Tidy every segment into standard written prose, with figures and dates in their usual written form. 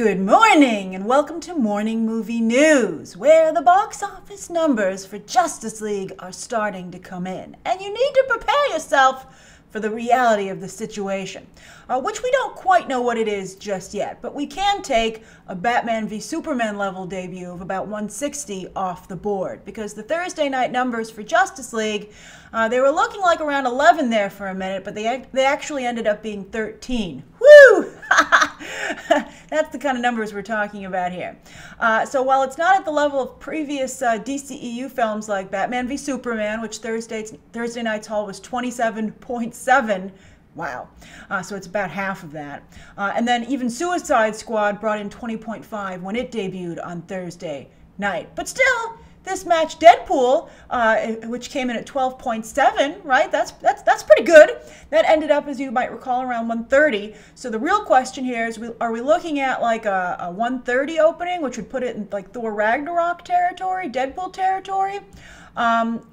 Good morning and welcome to Morning Movie News, where the box office numbers for Justice League are starting to come in, and you need to prepare yourself for the reality of the situation, which we don't quite know what it is just yet, but we can take a Batman v Superman level debut of about 160 off the board, because the Thursday night numbers for Justice League, they were looking like around 11 there for a minute, but they actually ended up being 13. Woo! That's the kind of numbers we're talking about here. So while it's not at the level of previous DCEU films like Batman v Superman, which Thursday night's haul was 27.7, wow. So it's about half of that. And then even Suicide Squad brought in 20.5 when it debuted on Thursday night. But still, this match Deadpool, which came in at 12.7, right? That's pretty good. That ended up, as you might recall, around 130. So the real question here is, are we looking at like a 130 opening, which would put it in like Thor Ragnarok territory, Deadpool territory,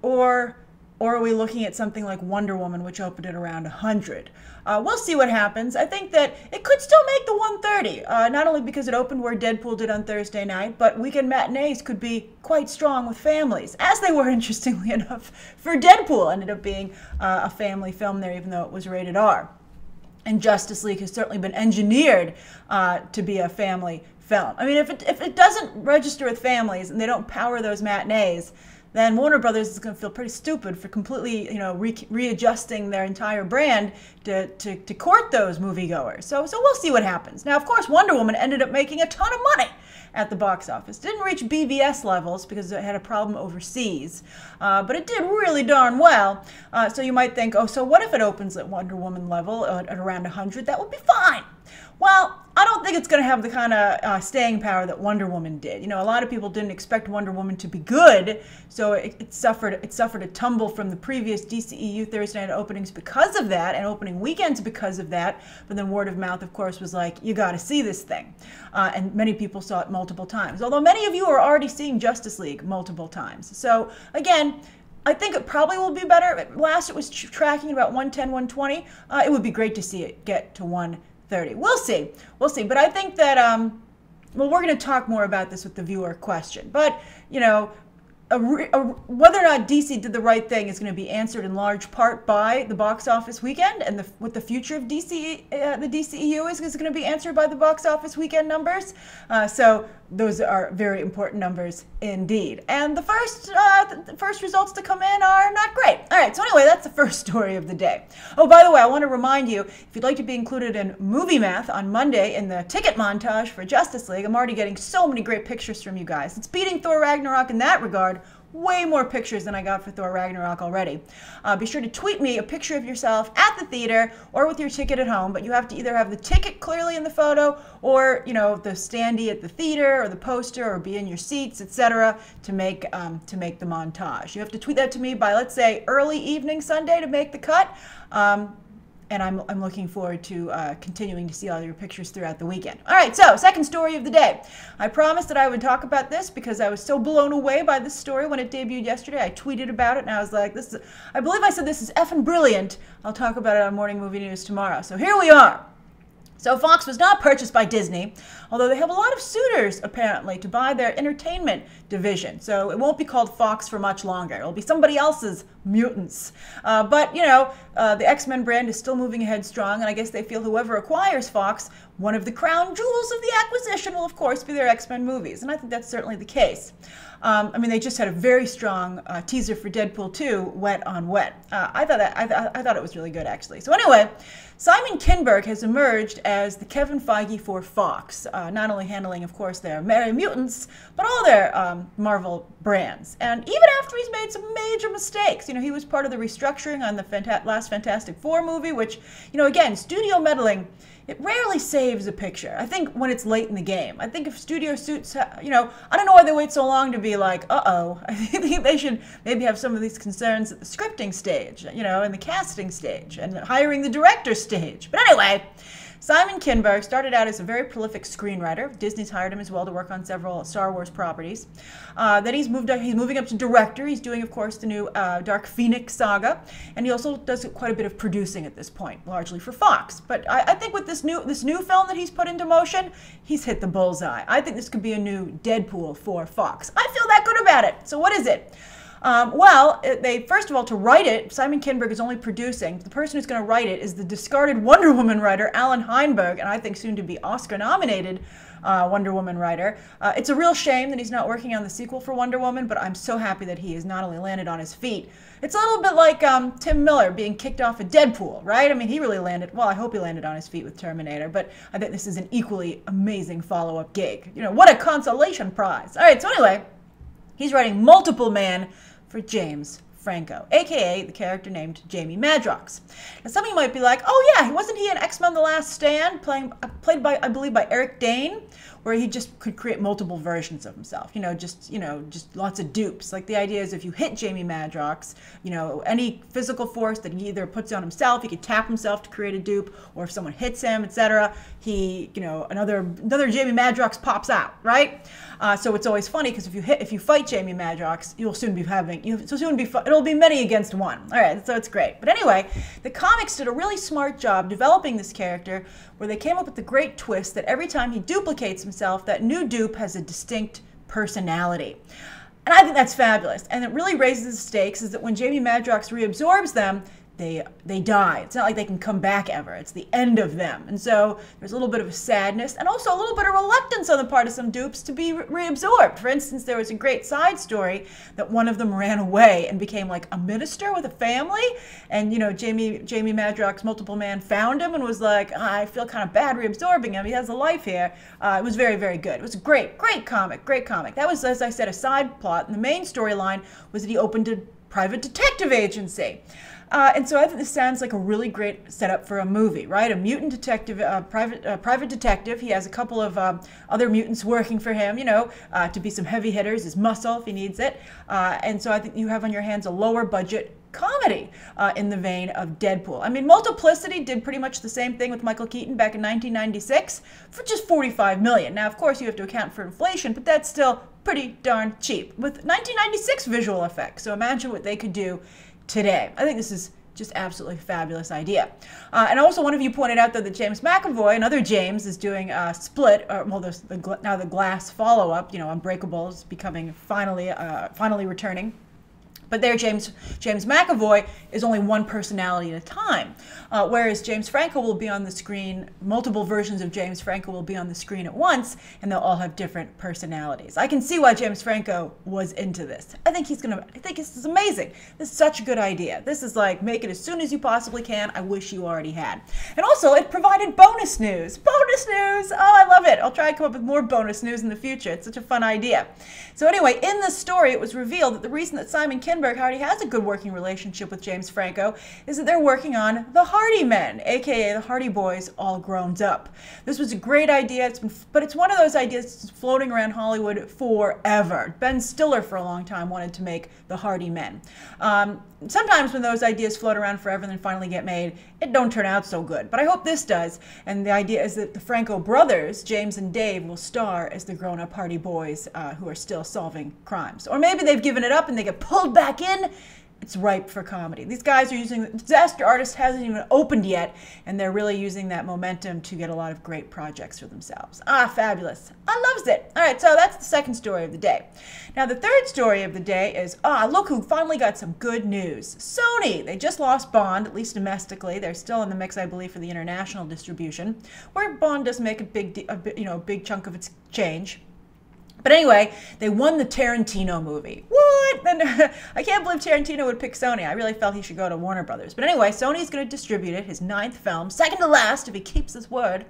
or are we looking at something like Wonder Woman, which opened at around 100? We'll see what happens. I think that it could still make the 130, not only because it opened where Deadpool did on Thursday night, but weekend matinees could be quite strong with families, as they were, interestingly enough, for Deadpool. Ended up being a family film there, even though it was rated R. And Justice League has certainly been engineered to be a family film. I mean, if it doesn't register with families and they don't power those matinees, then Warner Brothers is going to feel pretty stupid for completely, readjusting their entire brand to court those moviegoers. So we'll see what happens. Now, of course, Wonder Woman ended up making a ton of money at the box office. Didn't reach BVS levels because it had a problem overseas, but it did really darn well. So you might think, oh, so what if it opens at Wonder Woman level at around 100? That would be fine. Well, I don't think it's going to have the kind of staying power that Wonder Woman did. You know, a lot of people didn't expect Wonder Woman to be good, so it suffered a tumble from the previous DCEU Thursday night openings because of that, and opening weekends because of that. But then word of mouth, of course, was like, you got to see this thing, and many people saw it multiple times. Although many of you are already seeing Justice League multiple times. So again, I think it probably will be better. Last it was tracking about 110, 120. It would be great to see it get to 130. We'll see. But I think that, well, we're going to talk more about this with the viewer question. But, whether or not DC did the right thing is going to be answered in large part by the box office weekend, and what the future of DC, the DCEU is going to be answered by the box office weekend numbers. So those are very important numbers indeed. And the first results to come in are not great. All right, so anyway, that's the first story of the day. Oh, by the way, I want to remind you, if you'd like to be included in Movie Math on Monday in the ticket montage for Justice League, I'm already getting so many great pictures from you guys. It's beating Thor Ragnarok in that regard. Way more pictures than I got for Thor Ragnarok already. Be sure to tweet me a picture of yourself at the theater or with your ticket at home, but you have to either have the ticket clearly in the photo or, the standee at the theater or the poster or be in your seats, etc. to make the montage. You have to tweet that to me by, let's say, early evening Sunday to make the cut. And I'm looking forward to continuing to see all your pictures throughout the weekend. All right, so second story of the day. I promised that I would talk about this because I was so blown away by this story when it debuted yesterday. I tweeted about it and I was like, I believe I said this is effing brilliant. I'll talk about it on Morning Movie News tomorrow. So here we are. So Fox was not purchased by Disney, although they have a lot of suitors, apparently, to buy their entertainment division. So it won't be called Fox for much longer. It'll be somebody else's mutants. But, the X-Men brand is still moving ahead strong, and I guess they feel whoever acquires Fox, one of the crown jewels of the acquisition will, of course, be their X-Men movies. And I think that's certainly the case. They just had a very strong teaser for Deadpool 2, Wet on Wet. I thought it was really good, actually. So anyway, Simon Kinberg has emerged as the Kevin Feige for Fox, not only handling, of course, their Merry Mutants, but all their Marvel brands. And even after he's made some major mistakes, he was part of the restructuring on the last Fantastic Four movie, which, again, studio meddling, it rarely saves a picture. I think when it's late in the game. I think if studio suits, I don't know why they wait so long to be like, uh-oh. I think they should maybe have some of these concerns at the scripting stage, and the casting stage, and hiring the director stage. But anyway, Simon Kinberg started out as a very prolific screenwriter. Disney's hired him as well to work on several Star Wars properties. Then he's moving up to director. He's doing, of course, the new Dark Phoenix saga, and he also does quite a bit of producing at this point, largely for Fox. But I think with this new film that he's put into motion, he's hit the bullseye. I think this could be a new Deadpool for Fox. I feel that good about it. So what is it? First of all, to write it, Simon Kinberg is only producing. The person who's going to write it is the discarded Wonder Woman writer, Alan Heinberg, and I think soon to be Oscar-nominated Wonder Woman writer. It's a real shame that he's not working on the sequel for Wonder Woman, but I'm so happy that he has not only landed on his feet. It's a little bit like Tim Miller being kicked off of Deadpool, right? I mean, he really landed, well, I hope he landed on his feet with Terminator, but I think this is an equally amazing follow-up gig. You know, what a consolation prize. All right, so anyway, he's writing Multiple Man for James Franco, aka the character named Jamie Madrox. Now, some of you might be like, "Oh yeah, wasn't he in X-Men: The Last Stand, played by, I believe, by Eric Dane, where he just could create multiple versions of himself? Just lots of dupes. Like the idea is, if you hit Jamie Madrox, any physical force that he either puts on himself, he could tap himself to create a dupe, or if someone hits him, etc., he, another Jamie Madrox pops out, right? So it's always funny because if you fight Jamie Madrox, it'll be many against one. All right, so it's great. But anyway, the comics did a really smart job developing this character, where they came up with the great twist that every time he duplicates himself, that new dupe has a distinct personality. And I think that's fabulous. And it really raises the stakes is that when Jamie Madrox reabsorbs them, they die. It's not like they can come back ever. It's the end of them. And so there's a little bit of a sadness and also a little bit of reluctance on the part of some dupes to be reabsorbed. For instance, there was a great side story that one of them ran away and became like a minister with a family. And, Jamie Madrox, Multiple Man, found him and was like, I feel kind of bad reabsorbing him. He has a life here. It was very, very good. It was a great comic, great comic. That was, as I said, a side plot. And the main storyline was that he opened a private detective agency. And so I think this sounds like a really great setup for a movie, right? A mutant detective, private detective. He has a couple of other mutants working for him, to be some heavy hitters, his muscle if he needs it. And so I think you have on your hands a lower budget comedy in the vein of Deadpool. I mean, Multiplicity did pretty much the same thing with Michael Keaton back in 1996 for just $45 million. Now, of course, you have to account for inflation, but that's still pretty darn cheap with 1996 visual effects. So imagine what they could do today. I think this is just absolutely fabulous idea. And also one of you pointed out, though, that James McAvoy, another James, is doing Split, now the Glass follow-up, Unbreakable is becoming finally returning. But there, James McAvoy is only one personality at a time, whereas James Franco will be on the screen, multiple versions of James Franco will be on the screen at once, and they'll all have different personalities. I can see why James Franco was into this. I think this is amazing. This is such a good idea. This is like, make it as soon as you possibly can. I wish you already had. And also, it provided bonus news. Bonus news! Oh, I love it. I'll try to come up with more bonus news in the future. It's such a fun idea. So anyway, in the story, it was revealed that the reason that Simon Kinberg already has a good working relationship with James Franco is that they're working on the Hardy Men, aka the Hardy Boys, all grown up. This was a great idea, but it's one of those ideas that's floating around Hollywood forever. Ben Stiller for a long time wanted to make the Hardy Men. Sometimes when those ideas float around forever and then finally get made, it don't turn out so good. But I hope this does. And the idea is that the Franco brothers, James and Dave, will star as the grown-up Hardy Boys who are still solving crimes. Or maybe they've given it up and they get pulled back in. It's ripe for comedy. These guys are using, Disaster Artist hasn't even opened yet, and they're really using that momentum to get a lot of great projects for themselves. Ah, fabulous. I loves it. All right, so that's the second story of the day. Now, the third story of the day is, look who finally got some good news. Sony. They just lost Bond, at least domestically. They're still in the mix, I believe, for the international distribution, where Bond does make a big chunk of its change. But anyway, they won the Tarantino movie. What? And I can't believe Tarantino would pick Sony. I really felt he should go to Warner Brothers. But anyway, Sony's going to distribute it, his 9th film, second to last if he keeps his word.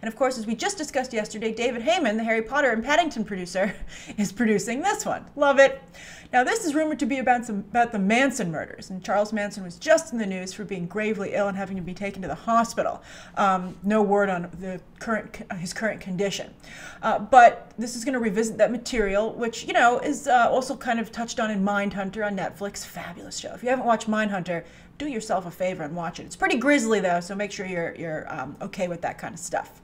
And of course, as we just discussed yesterday, David Heyman, the Harry Potter and Paddington producer, is producing this one. Love it. Now, this is rumored to be about the Manson murders, and Charles Manson was just in the news for being gravely ill and having to be taken to the hospital. No word on his current condition. But this is going to revisit that material, which, is also kind of touched on done in Mindhunter on Netflix. Fabulous show. If you haven't watched Mindhunter, do yourself a favor and watch it. It's pretty grisly though, so make sure you're okay with that kind of stuff.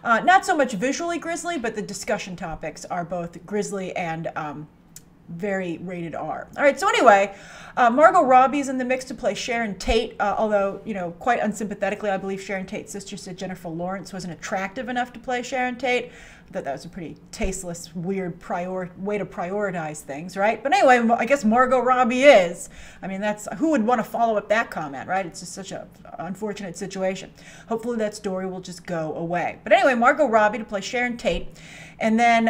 Not so much visually grisly, but the discussion topics are both grisly and very rated R. All right, so anyway, Margot Robbie's in the mix to play Sharon Tate, although, you know, quite unsympathetically, I believe Sharon Tate's sister said Jennifer Lawrence wasn't attractive enough to play Sharon Tate. I thought that was a pretty tasteless, weird way to prioritize things, right? But anyway, I guess Margot Robbie is. I mean, who would want to follow up that comment, right? It's just such an unfortunate situation. Hopefully that story will just go away. But anyway, Margot Robbie to play Sharon Tate, and then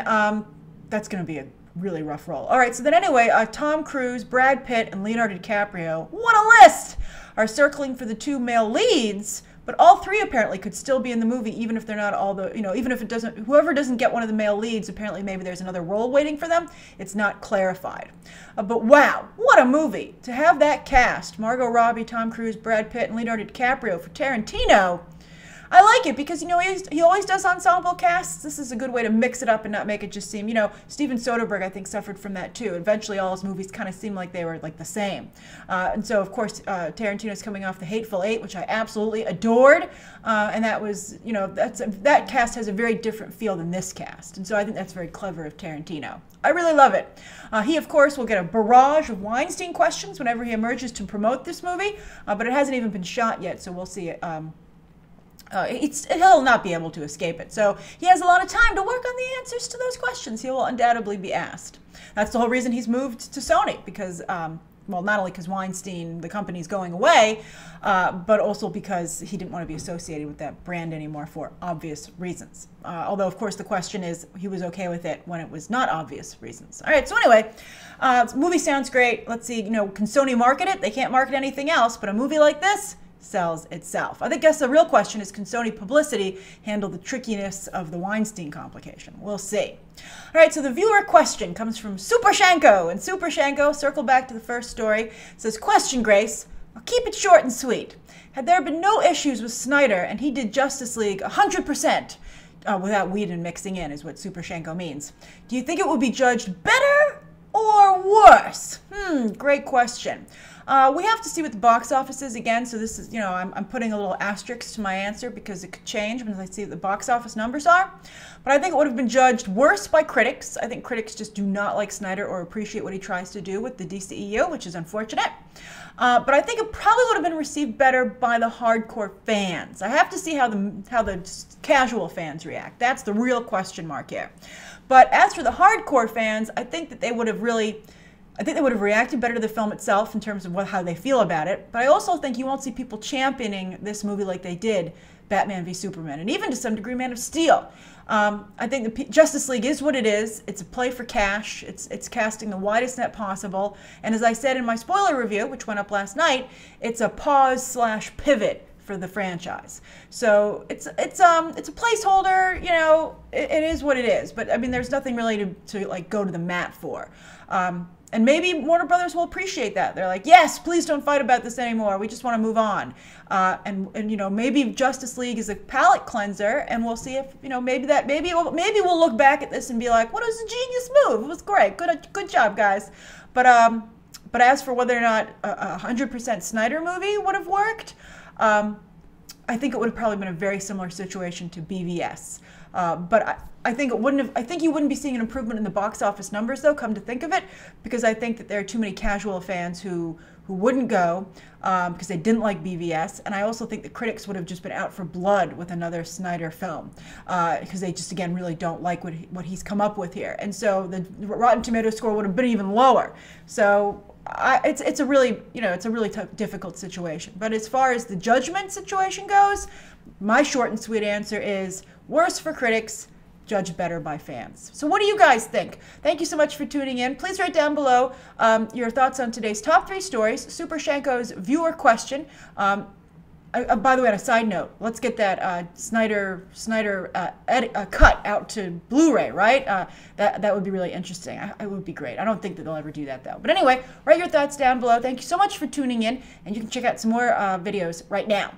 that's going to be a really rough role. All right, so then anyway, Tom Cruise, Brad Pitt, and Leonardo DiCaprio, what a list, are circling for the 2 male leads, but all 3 apparently could still be in the movie, even if they're not all the, you know, even if it doesn't, whoever doesn't get one of the male leads, apparently maybe there's another role waiting for them. It's not clarified. But wow, what a movie. To have that cast, Margot Robbie, Tom Cruise, Brad Pitt, and Leonardo DiCaprio for Tarantino, I like it because, you know, he always does ensemble casts. This is a good way to mix it up and not make it just seem, you know, Steven Soderbergh, I think, suffered from that too. Eventually all his movies kind of seemed like they were like the same. And so, of course, Tarantino's coming off The Hateful Eight, which I absolutely adored. And that was, you know, that cast has a very different feel than this cast. And so I think that's very clever of Tarantino. I really love it. He, of course, will get a barrage of Weinstein questions whenever he emerges to promote this movie, but it hasn't even been shot yet, so we'll see it. He'll not be able to escape it. So he has a lot of time to work on the answers to those questions he will undoubtedly be asked. That's the whole reason he's moved to Sony, because, well, not only because Weinstein, the company's going away, but also because he didn't want to be associated with that brand anymore for obvious reasons. Although, of course, the question is, he was okay with it when it was not obvious reasons. All right, so anyway, movie sounds great. Let's see, you know, can Sony market it? They can't market anything else, but a movie like this sells itself. I guess the real question is, can Sony publicity handle the trickiness of the Weinstein complication? We'll see. All right, so the viewer question comes from Super Shanko, and Super Shanko, circle back to the first story, says, question, Grace, I'll keep it short and sweet. Had there been no issues with Snyder and he did Justice League 100%, without Whedon mixing in is what Super Shanko means, do you think it would be judged better or worse? Great question. We have to see what the box office is again, so this is, you know, I'm putting a little asterisk to my answer because it could change when I see what the box office numbers are. But I think it would have been judged worse by critics. I think critics just do not like Snyder or appreciate what he tries to do with the DCEU, which is unfortunate. But I think it probably would have been received better by the hardcore fans. I have to see how the casual fans react. That's the real question mark here. But as for the hardcore fans, I think that they would have reacted better to the film itself in terms of how they feel about it. But I also think you won't see people championing this movie like they did Batman v Superman, and even to some degree Man of Steel. I think the Justice League is what it is. It's a play for cash. It's casting the widest net possible. And as I said in my spoiler review, which went up last night, it's a pause/pivot for the franchise. So it's a placeholder, you know, it is what it is. But I mean, there's nothing really to like go to the mat for. And maybe Warner Brothers will appreciate that. They're like, yes, please don't fight about this anymore. We just want to move on. And you know, maybe Justice League is a palate cleanser, and we'll see if, you know, maybe we'll look back at this and be like, what was a genius move? It was great. Good job, guys. But as for whether or not a 100% Snyder movie would have worked, I think it would have probably been a very similar situation to BVS. But I think it wouldn't have. I think you wouldn't be seeing an improvement in the box office numbers, though. Come to think of it, because I think that there are too many casual fans who wouldn't go because they didn't like BVS, and I also think the critics would have just been out for blood with another Snyder film because they just again really don't like what he's come up with here, and so the Rotten Tomatoes score would have been even lower. So it's a really difficult situation. But as far as the judgment situation goes, my short and sweet answer is worse for critics, judged better by fans. So what do you guys think? Thank you so much for tuning in. Please write down below your thoughts on today's top 3 stories, Super Shanko's viewer question. By the way, on a side note, let's get that Snyder cut out to Blu-ray, right? That would be really interesting. It would be great. I don't think that they'll ever do that, though. But anyway, write your thoughts down below. Thank you so much for tuning in, and you can check out some more videos right now.